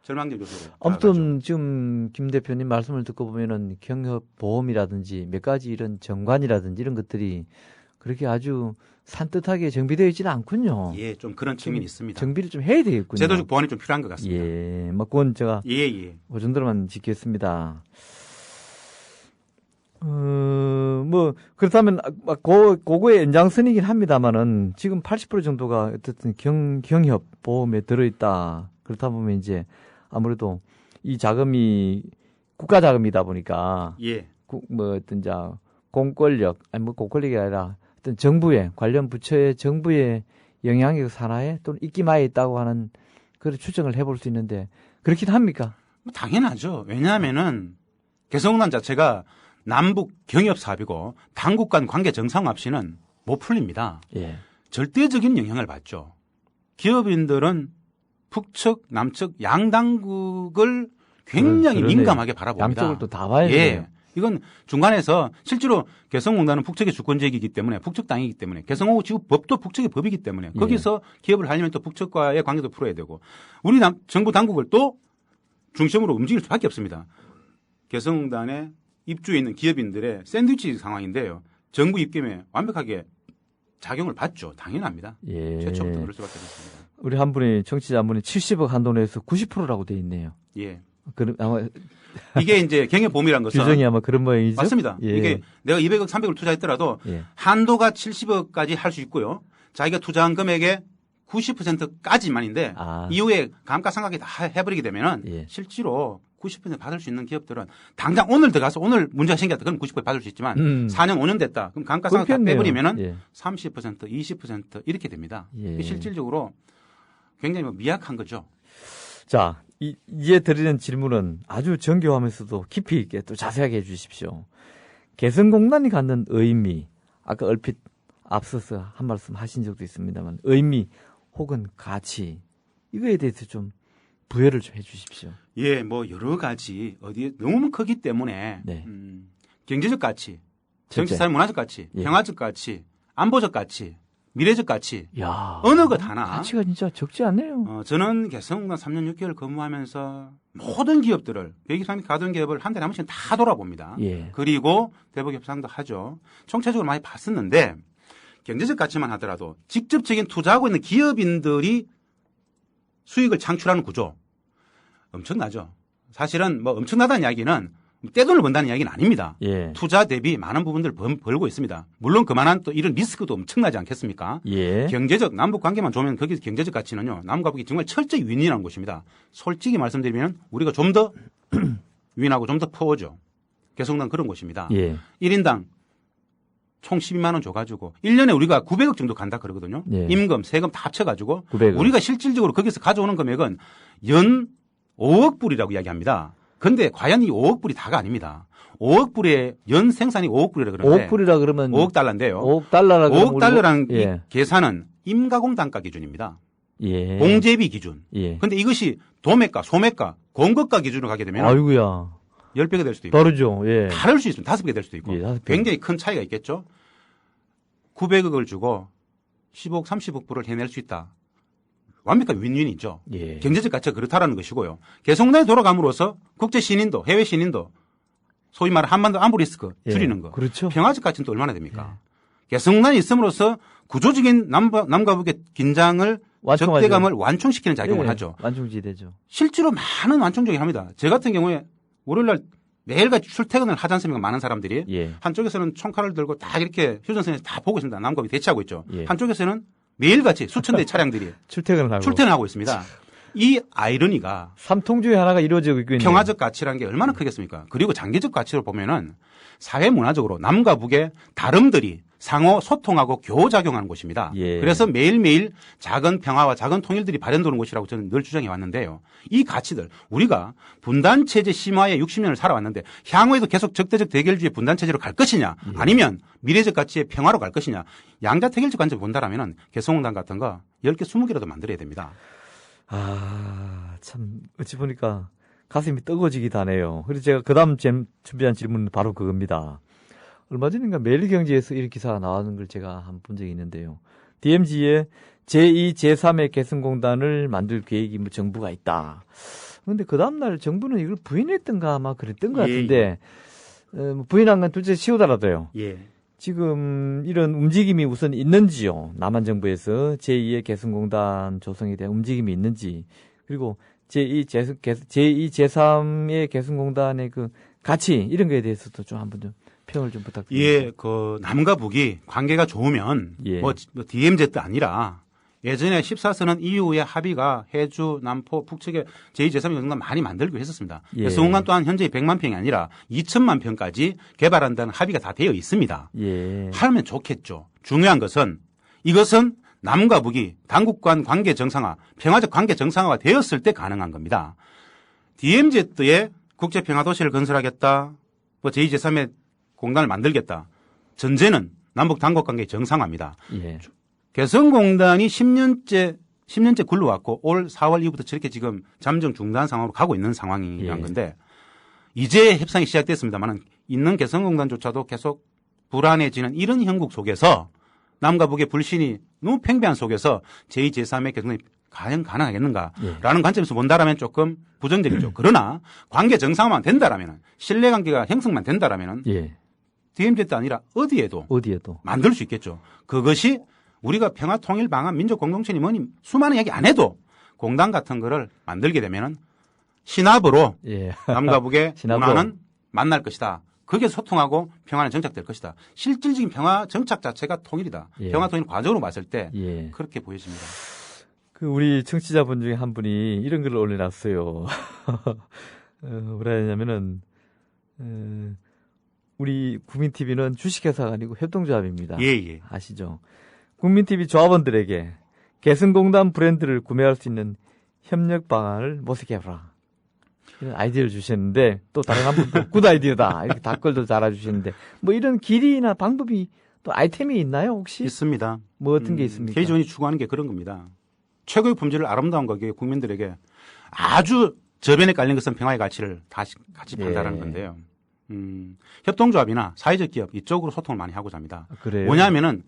절망적 요소로 아무튼 지금 김 대표님 말씀을 듣고 보면은 경협보험이라든지 몇 가지 이런 정관이라든지 이런 것들이 그렇게 아주 산뜻하게 정비되어 있지는 않군요. 예, 좀 그런 측면이 있습니다. 정비를 좀 해야 되겠군요. 제도적 보완이 좀 필요한 것 같습니다. 예, 뭐 그건 제가 예. 그 정도로만 지켰습니다. 뭐 그렇다면 그거의 연장선이긴 합니다만은 지금 80% 정도가 어쨌든 경협 보험에 들어있다. 그렇다 보면 이제 아무래도 이 자금이 국가 자금이다 보니까 예. 뭐 어떤 공권력 아니 뭐 공권력이 아니라 어떤 정부의 관련 부처의 정부의 영향력 산하에 또는 입김하에 있다고 하는 그런 추정을 해볼 수 있는데 그렇긴 합니까? 뭐 당연하죠. 왜냐하면은 개성공단 자체가 남북 경협 사업이고 당국 간 관계 정상 없이는 못 풀립니다. 예. 절대적인 영향을 받죠. 기업인들은 북측, 남측 양당국을 굉장히 그러네. 민감하게 바라봅니다. 양쪽을 또 다 봐야 돼요. 예. 이건 중간에서 실제로 개성공단은 북측의 주권지역이기 때문에 북측 땅이기 때문에 개성호 지구 법도 북측의 법이기 때문에 거기서 기업을 하려면 또 북측과의 관계도 풀어야 되고 우리 정부 당국을 또 중심으로 움직일 수밖에 없습니다. 개성공단에 입주해 있는 기업인들의 샌드위치 상황인데요. 정부 입김에 완벽하게 작용을 받죠. 당연합니다. 예. 최초부터 그럴 수밖에 없습니다. 우리 한 분이 청취자 한 분이 70억 한도 내에서 90%라고 돼 있네요. 예. 아마 이게 이제 경협보험이라는 것은 규정이 아마 그런 모양이죠. 맞습니다. 예. 이게 내가 200억, 300을 투자했더라도 예. 한도가 70억까지 할 수 있고요. 자기가 투자한 금액의 90%까지만인데 이후에 감가상각이 다 해버리게 되면은 예. 실제로 90% 받을 수 있는 기업들은 당장 오늘 들어가서 오늘 문제가 생겼다. 그럼 90% 받을 수 있지만 4년, 5년 됐다. 그럼 감가상각 다 빼버리면은 예. 30%, 20% 이렇게 됩니다. 예. 실질적으로 굉장히 미약한 거죠. 자, 이제 드리는 질문은 아주 정교하면서도 깊이 있게 또 자세하게 해주십시오. 개성공단이 갖는 의미, 아까 얼핏 앞서서 한 말씀 하신 적도 있습니다만 의미 혹은 가치 이거에 대해서 좀 부여를 좀 해주십시오. 예, 뭐 여러 가지 어디에 너무 크기 때문에 네. 경제적 가치, 정치사회 문화적 가치, 예. 평화적 가치, 안보적 가치, 미래적 가치 야, 어느 것 하나 가치가 진짜 적지 않네요. 저는 개성공단 3년 6개월 근무하면서 모든 기업들을 123개 가던 기업을 한 달에 한 번씩 다 돌아봅니다. 예. 그리고 대북 협상도 하죠. 총체적으로 많이 봤었는데 경제적 가치만 하더라도 직접적인 투자하고 있는 기업인들이 수익을 창출하는 구조 엄청나죠. 사실은 뭐 엄청나다는 이야기는 떼돈을 번다는 이야기는 아닙니다. 예. 투자 대비 많은 부분들을 벌고 있습니다. 물론 그만한 또 이런 리스크도 엄청나지 않겠습니까? 예. 경제적 남북 관계만 좋으면 거기서 경제적 가치는요. 남과 북이 정말 철저히 윈윈한 곳입니다. 솔직히 말씀드리면 우리가 좀 더 윈하고 좀 더 푸어죠. 개성공단 그런 곳입니다. 예. 1인당 총 12만 원 줘가지고 1년에 우리가 900억 정도 간다 그러거든요. 예. 임금, 세금 다 합쳐가지고 900억. 우리가 실질적으로 거기서 가져오는 금액은 연 5억 불이라고 이야기합니다. 근데 과연 이 5억 불이 다가 아닙니다. 5억 불의 연 생산이 5억 불이라 그러는데 5억 불이라 그러면 5억 달러인데요. 5억 달러라 5억 달러라는 예. 이 계산은 임가공 단가 기준입니다. 예. 공제비 기준. 예. 근데 이것이 도매가, 소매가, 공급가 기준으로 가게 되면 아이고야. 10배가 될 수도 있고 다르죠. 예. 다를 수 있습니다. 5배가 될 수도 있고 예, 5배. 굉장히 큰 차이가 있겠죠. 900억을 주고 10억, 30억 불을 해낼 수 있다. 완벽한 윈윈이죠. 예. 경제적 가치가 그렇다라는 것이고요. 개성공단에 돌아감으로써 국제 신인도, 해외 신인도, 소위 말하는 한반도 안보 리스크 줄이는 거. 그렇죠. 평화적 가치는 또 얼마나 됩니까? 개성공단이 있음으로써 구조적인 남과 북의 긴장을 완충하죠. 적대감을 완충시키는 작용을 예, 하죠. 완충지대죠. 실제로 많은 완충적이 합니다. 저 같은 경우에 월요일날 매일같이 출퇴근을 하지 않습니까? 많은 사람들이. 예. 한쪽에서는 총칼을 들고 딱 이렇게 휴전선에서 다 보고 있습니다. 남과 북이 대치하고 있죠. 예. 한쪽에서는 매일같이 수천 대의 차량들이 출퇴근을 하고 있습니다. 이 아이러니가 삼통 중에 하나가 이루어지고 있고 있네요. 평화적 가치라는 게 얼마나 크겠습니까? 그리고 장기적 가치로 보면은 사회 문화적으로 남과 북의 다름들이 상호 소통하고 교작용하는 곳입니다. 예. 그래서 매일매일 작은 평화와 작은 통일들이 발현되는 곳이라고 저는 늘 주장해 왔는데요. 이 가치들 우리가 분단체제 심화에 60년을 살아왔는데 향후에도 계속 적대적 대결주의 분단체제로 갈 것이냐 아니면 미래적 가치의 평화로 갈 것이냐 양자택일적 관점을 본다라면 개성공단 같은 거 10개 20개라도 만들어야 됩니다. 참 어찌 보니까 가슴이 뜨거워지기도 하네요. 그래서 제가 그다음 준비한 질문은 바로 그겁니다. 얼마 전인가 매일경제에서 이런 기사가 나오는 걸 제가 한번 본 적이 있는데요. DMZ에 제2, 제3의 개성공단을 만들 계획이 뭐 정부가 있다. 그런데 그 다음날 정부는 이걸 부인했던가 아마 그랬던 것 같은데 부인한 건 둘째 치우더라도요. 예. 지금 이런 움직임이 우선 있는지요? 남한 정부에서 제2의 개성공단 조성에 대한 움직임이 있는지, 그리고 제2, 제3의 개성공단의 그 가치 이런 거에 대해서도 좀 한번 좀 평을 좀 부탁드립니다. 예, 그 남과 북이 관계가 좋으면 예. 뭐 DMZ 아니라 예전에 14선언 이후에 합의가 해주, 남포, 북측에 제2, 제3의 개성공단 많이 만들고 했었습니다. 예. 개성공단 또한 현재 100만 평이 아니라 2천만 평까지 개발한다는 합의가 다 되어 있습니다. 예. 하면 좋겠죠. 중요한 것은 이것은 남과 북이 당국 간 관계 정상화, 평화적 관계 정상화가 되었을 때 가능한 겁니다. DMZ에 국제평화도시를 건설하겠다, 뭐 제2, 제3의 공단을 만들겠다. 전제는 남북 당국 관계 정상화입니다. 예. 개성공단이 10년째 굴러왔고 올 4월 이후부터 저렇게 지금 잠정 중단 상황으로 가고 있는 상황이란 예. 건데 이제 협상이 시작됐습니다만 있는 개성공단조차도 계속 불안해지는 이런 형국 속에서 남과 북의 불신이 너무 팽배한 속에서 제2, 제3의 개성공단이 과연 가능하겠는가라는 관점에서 본다라면 조금 부정적이죠. 그러나 관계 정상화만 된다라면 신뢰관계가 형성만 된다라면 예. DMZ 아니라 어디에도 만들 수 있겠죠. 그것이 우리가 평화 통일 방안 민족 공동체니 뭐니 수많은 얘기 안 해도 공단 같은 거를 만들게 되면은 신압으로 예. 남과 북의 신압으로. 문화는 만날 것이다. 그게 소통하고 평화는 정착될 것이다. 실질적인 평화 정착 자체가 통일이다. 예. 평화 통일 과정으로 봤을 때 예. 그렇게 보여집니다. 그 우리 청취자분 중에 한 분이 이런 글을 올려놨어요. 뭐라 했냐면은 우리 국민TV는 주식회사가 아니고 협동조합입니다. 예. 아시죠? 국민TV 조합원들에게 개성공단 브랜드를 구매할 수 있는 협력 방안을 모색해보라. 이런 아이디어를 주셨는데 또 다른 한 분도 굿 아이디어다. 이렇게 댓글도 달아주시는데 뭐 이런 길이나 방법이 또 아이템이 있나요 혹시? 있습니다. 뭐 어떤 게 있습니까? K존이 추구하는 게 그런 겁니다. 최고의 품질을 아름다운 가격에 국민들에게 아주 저변에 깔린 것은 평화의 가치를 같이 판단하는 예. 건데요. 협동조합이나 사회적 기업 이쪽으로 소통을 많이 하고자 합니다. 그래요? 뭐냐면은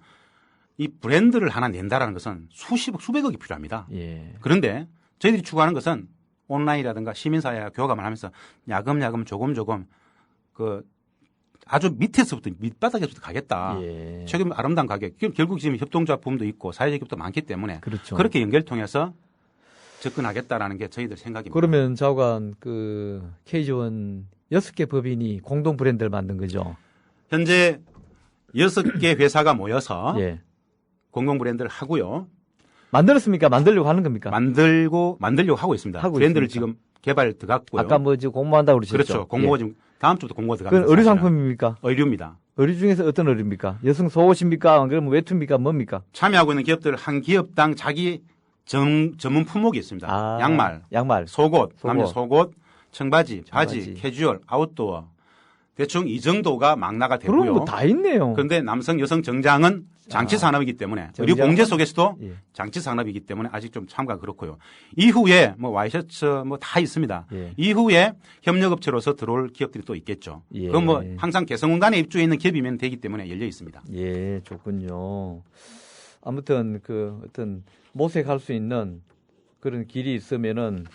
이 브랜드를 하나 낸다라는 것은 수십억, 수백억이 필요합니다. 예. 그런데 저희들이 추구하는 것은 온라인이라든가 시민사회와 교감을 하면서 야금야금 조금 그 아주 밑에서부터 밑바닥에서부터 가겠다. 예. 최근 아름다운 가격. 결국 지금 협동조합 부분도 있고 사회적 기업도 많기 때문에 그렇죠. 그렇게 연결 통해서 접근하겠다라는 게 저희들 생각입니다. 그러면 좌우간 그 K존 6개 법인이 공동 브랜드를 만든 거죠. 현재 6개 회사가 모여서 예. 공동 브랜드를 하고요. 만들었습니까? 만들려고 하는 겁니까? 만들려고 하고 있습니다. 하고 브랜드를 있습니까? 지금 개발 들어갔고요. 아까 뭐 지금 공모한다고 그러셨죠? 그렇죠. 공모가 예. 지금 다음 주부터 공모가 그건 들어갑니다. 의류 사실은. 상품입니까? 의류입니다. 의류 중에서 어떤 의류입니까? 여성 속옷입니까? 안 그러면 외투입니까? 뭡니까? 참여하고 있는 기업들 한 기업당 자기 전문 품목이 있습니다. 아, 양말, 속옷, 남녀 속옷. 속옷, 청바지, 바지, 청바지. 캐주얼, 아웃도어. 대충 이 정도가 망라가 그럼 되고요. 뭐 다 있네요. 그런데 남성, 여성 정장은 장치 산업이기 때문에 정장은? 의류 공제 속에서도 예. 장치 산업이기 때문에 아직 좀 참가가 그렇고요. 이후에 뭐 와이셔츠 뭐 다 있습니다. 예. 이후에 협력업체로서 들어올 기업들이 또 있겠죠. 예. 그건 뭐 항상 개성공단에 입주해 있는 기업이면 되기 때문에 열려 있습니다. 예, 좋군요. 아무튼 그 어떤 모색할 수 있는 그런 길이 있으면은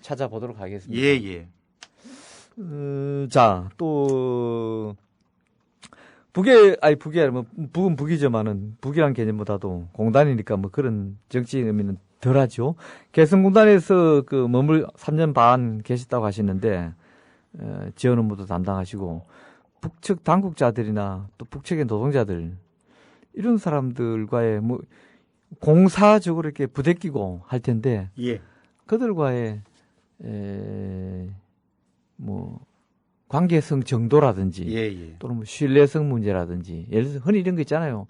찾아보도록 하겠습니다. 예. 자, 또 북이 아니라 뭐 북은 북이지만은 북이란 개념보다도 공단이니까 뭐 그런 정치적 의미는 덜하죠. 개성공단에서 그 3년 반 계셨다고 하시는데 지원 업무도 담당하시고 북측 당국자들이나 또 북측의 노동자들 이런 사람들과의 뭐 공사적으로 이렇게 부대끼고 할 텐데 예. 그들과의 뭐 관계성 정도라든지 예. 또는 뭐 신뢰성 문제라든지 예를 들어서 흔히 이런 거 있잖아요.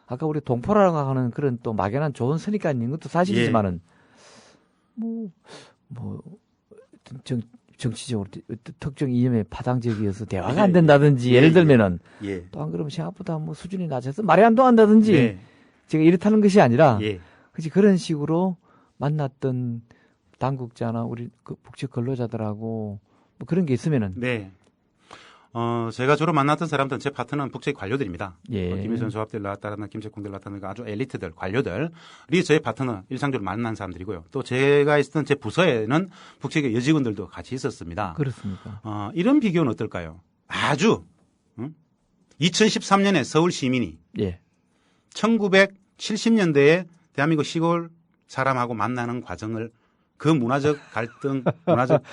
아까 우리 동포라고 하는 그런 또 막연한 좋은 선입관인 것도 사실이지만은 뭐 정치적으로 특정 이념에 파당적이어서 대화가 안 된다든지 예를 들면은 예. 또 안 그러면 생각보다 뭐 수준이 낮아서 말이 안 통한다든지 네. 제가 이렇다는 것이 아니라 예. 그치 그런 식으로 만났던 당국자나 우리 그 북측 근로자들하고 뭐 그런 게 있으면은 네. 제가 주로 만났던 사람들은 제 파트너는 북측 관료들입니다. 예. 김일성 조합들 나왔다라는 김책공들 나왔다는 아주 엘리트들, 관료들이 저의 파트너 일상적으로 만난 사람들이고요. 또 제가 있었던 제 부서에는 북측의 여직원들도 같이 있었습니다. 그렇습니까? 이런 비교는 어떨까요? 아주 2013년에 서울 시민이 예. 1970년대에 대한민국 시골 사람하고 만나는 과정을 그 문화적 갈등,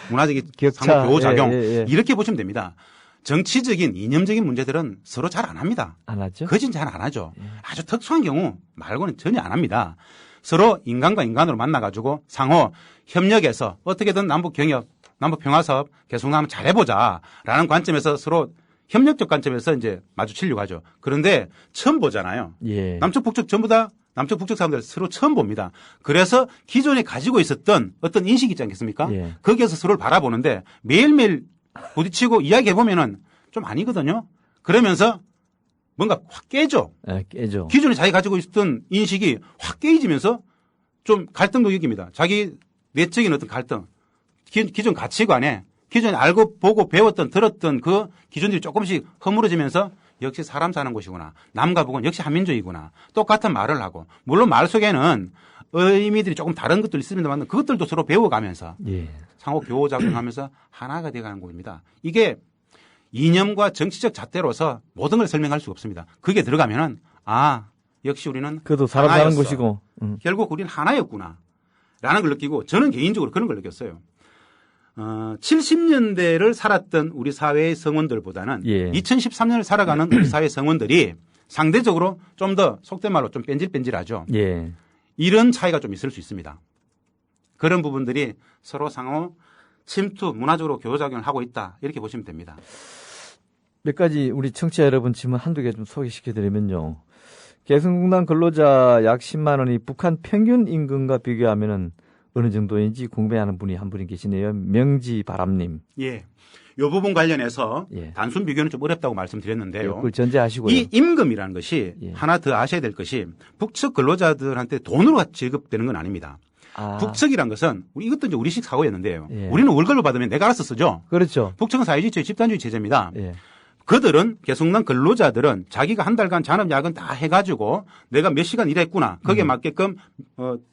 문화적인 격차, 상호작용 예. 이렇게 보시면 됩니다. 정치적인 이념적인 문제들은 서로 잘 안 합니다. 안 하죠? 거진 잘 안 하죠. 아주 특수한 경우 말고는 전혀 안 합니다. 서로 인간과 인간으로 만나가지고 상호 협력해서 어떻게든 남북 경협, 남북 평화사업 계속 한번 잘해보자라는 관점에서 서로 협력적 관점에서 이제 마주치려고 하죠. 그런데 처음 보잖아요. 예. 남쪽 북쪽 전부 다 남쪽 북쪽 사람들 서로 처음 봅니다. 그래서 기존에 가지고 있었던 어떤 인식이 있지 않겠습니까? 예. 거기에서 서로를 바라보는데 매일매일 부딪히고 이야기해보면은 좀 아니거든요. 그러면서 뭔가 확 깨져. 예, 깨죠. 기존에 자기 가지고 있었던 인식이 확 깨지면서 좀 갈등도 느낍니다. 자기 내적인 어떤 갈등, 기존 가치관에 기존에 알고 보고 배웠던 들었던 그 기준들이 조금씩 허물어지면서 역시 사람 사는 곳이구나. 남과 북은 역시 한민족이구나. 똑같은 말을 하고 물론 말 속에는 의미들이 조금 다른 것들이 있습니다만 그것들도 서로 배워가면서 예. 상호 교호작용하면서 하나가 되어가는 곳입니다. 이게 이념과 정치적 잣대로서 모든 걸 설명할 수가 없습니다. 그게 들어가면은 역시 우리는 그래도 사람 사는 하나였어. 곳이고. 결국 우리는 하나였구나 라는 걸 느끼고 저는 개인적으로 그런 걸 느꼈어요. 70년대를 살았던 우리 사회의 성원들보다는 예. 2013년을 살아가는 우리 사회 성원들이 상대적으로 좀 더 속된 말로 좀 뺀질뺀질하죠. 예. 이런 차이가 좀 있을 수 있습니다. 그런 부분들이 서로 상호 침투, 문화적으로 교류작용을 하고 있다. 이렇게 보시면 됩니다. 몇 가지 우리 청취자 여러분 질문 한두 개 좀 소개시켜드리면요. 개성공단 근로자 약 10만 원이 북한 평균 임금과 비교하면은 어느 정도인지 궁금해하는 분이 한 분이 계시네요. 명지바람님. 예. 이 부분 관련해서 예. 단순 비교는 좀 어렵다고 말씀드렸는데요. 그걸 전제하시고요. 이 임금이라는 것이 예. 하나 더 아셔야 될 것이 북측 근로자들한테 돈으로 지급되는 건 아닙니다. 북측이란 것은 이것도 이제 우리식 사고였는데요. 예. 우리는 월급을 받으면 내가 알아서 쓰죠. 그렇죠. 북측은 사회주의 집단주의 체제입니다. 예. 그들은 개성난 근로자들은 자기가 한 달간 잔업 야근 다 해가지고 내가 몇 시간 일했구나 거기에 맞게끔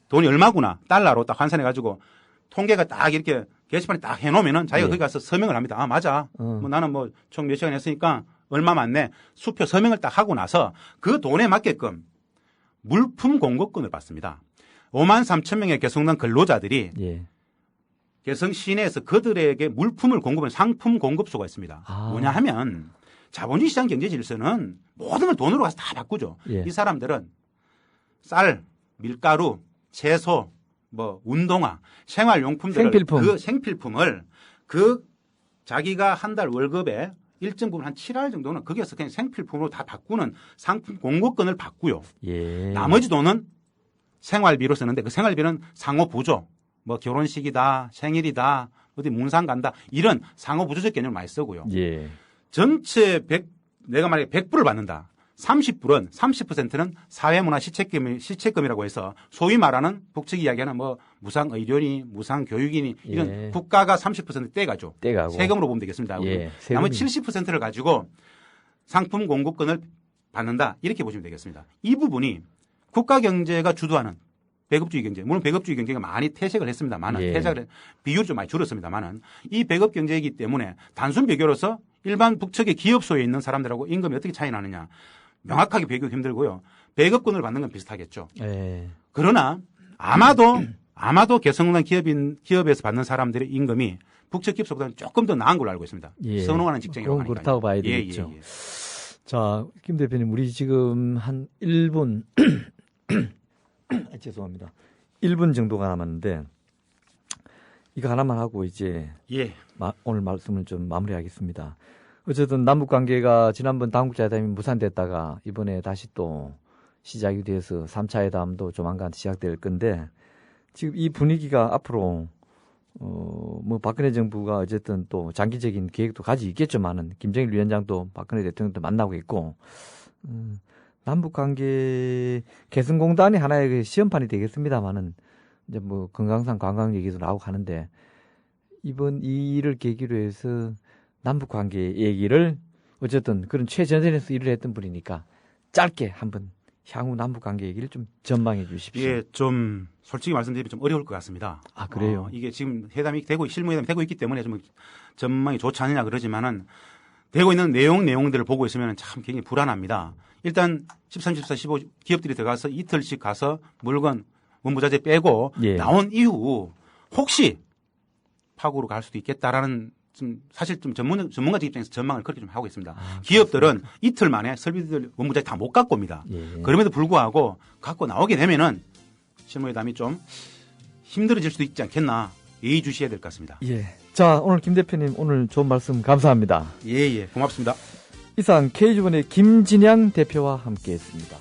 돈이 얼마구나 달러로 딱 환산해가지고 통계가 딱 이렇게 게시판에 딱 해놓으면은 자기가 예. 거기 가서 서명을 합니다. 맞아. 뭐 나는 뭐 총 몇 시간 했으니까 얼마 맞네. 수표 서명을 딱 하고 나서 그 돈에 맞게끔 물품 공급권을 받습니다. 5만 3천 명의 개성난 근로자들이 예. 개성 시내에서 그들에게 물품을 공급하는 상품 공급소가 있습니다. 뭐냐 하면 자본주의 시장 경제 질서는 모든 걸 돈으로 가서 다 바꾸죠. 예. 이 사람들은 쌀, 밀가루, 채소, 뭐 운동화, 생활용품들을 생필품. 그 생필품을 그 자기가 한 달 월급에 일정 부분 한 7할 정도는 거기에서 그냥 생필품으로 다 바꾸는 상품 공급권을 받고요. 예. 나머지 돈은 생활비로 쓰는데 그 생활비는 상호 보조, 뭐 결혼식이다, 생일이다, 어디 문상 간다 이런 상호 보조적 개념을 많이 쓰고요. 예. 전체 내가 만약에 100불을 받는다. 30%는 사회문화 시책금이라고 해서 소위 말하는 북측이 이야기하는 뭐 무상의료니 무상교육이니 이런 예. 국가가 30% 떼가죠. 떼가고. 세금으로 보면 되겠습니다. 예, 나머지 70%를 가지고 상품 공급권을 받는다. 이렇게 보시면 되겠습니다. 이 부분이 국가 경제가 주도하는 배급주의 경제, 물론 배급주의 경제가 많이 퇴색을 했습니다만은 예. 퇴색을 비율이 좀 많이 줄었습니다만은 이 배급 경제이기 때문에 단순 비교로서 일반 북측의 기업소에 있는 사람들하고 임금이 어떻게 차이 나느냐 명확하게 비교하기 힘들고요. 배급권을 받는 건 비슷하겠죠. 예. 그러나 아마도 개성공단 기업에서 받는 사람들의 임금이 북측 기업소보다는 조금 더 나은 걸로 알고 있습니다. 예. 선호하는 직장이라고 그건 하니까요. 그렇다고 봐야 되겠죠. 예. 자, 김 대표님, 우리 지금 한 1분, 죄송합니다. 1분 정도가 남았는데, 이거 하나만 하고 이제 예. 오늘 말씀을 좀 마무리하겠습니다. 어쨌든 남북 관계가 지난번 당국자회담이 무산됐다가 이번에 다시 또 시작이 돼서 3차 회담도 조만간 시작될 건데, 지금 이 분위기가 앞으로 뭐 박근혜 정부가 어쨌든 또 장기적인 계획도 가지고 있겠지만은 김정일 위원장도 박근혜 대통령도 만나고 있고 남북 관계 개성공단이 하나의 그 시험판이 되겠습니다만은 이제 뭐 건강상 관광 얘기도 나오고 하는데 이번 이 일을 계기로 해서 남북 관계 얘기를 어쨌든 그런 최전선에서 일을 했던 분이니까 짧게 한번 향후 남북 관계 얘기를 좀 전망해 주십시오. 예, 좀 솔직히 말씀드리면 좀 어려울 것 같습니다. 아, 그래요? 이게 지금 회담이 되고 실무 회담이 되고 있기 때문에 좀 전망이 좋지 않느냐 그러지만은 되고 있는 내용들을 보고 있으면 참 굉장히 불안합니다. 일단 13, 14, 15 기업들이 들어가서 이틀씩 가서 물건 원부자재 빼고 예. 나온 이후 혹시 파국으로 갈 수도 있겠다라는 사실 좀 전문가적 입장에서 전망을 그렇게 좀 하고 있습니다. 기업들은 이틀 만에 설비들 원부자재 다 못 갖고 옵니다. 예. 그럼에도 불구하고 갖고 나오게 되면은 실무회담이 좀 힘들어질 수도 있지 않겠나 예의주시해야 될 것 같습니다. 예. 자, 오늘 김 대표님 오늘 좋은 말씀 감사합니다. 예, 고맙습니다. 이상 K주번의 김진양 대표와 함께했습니다.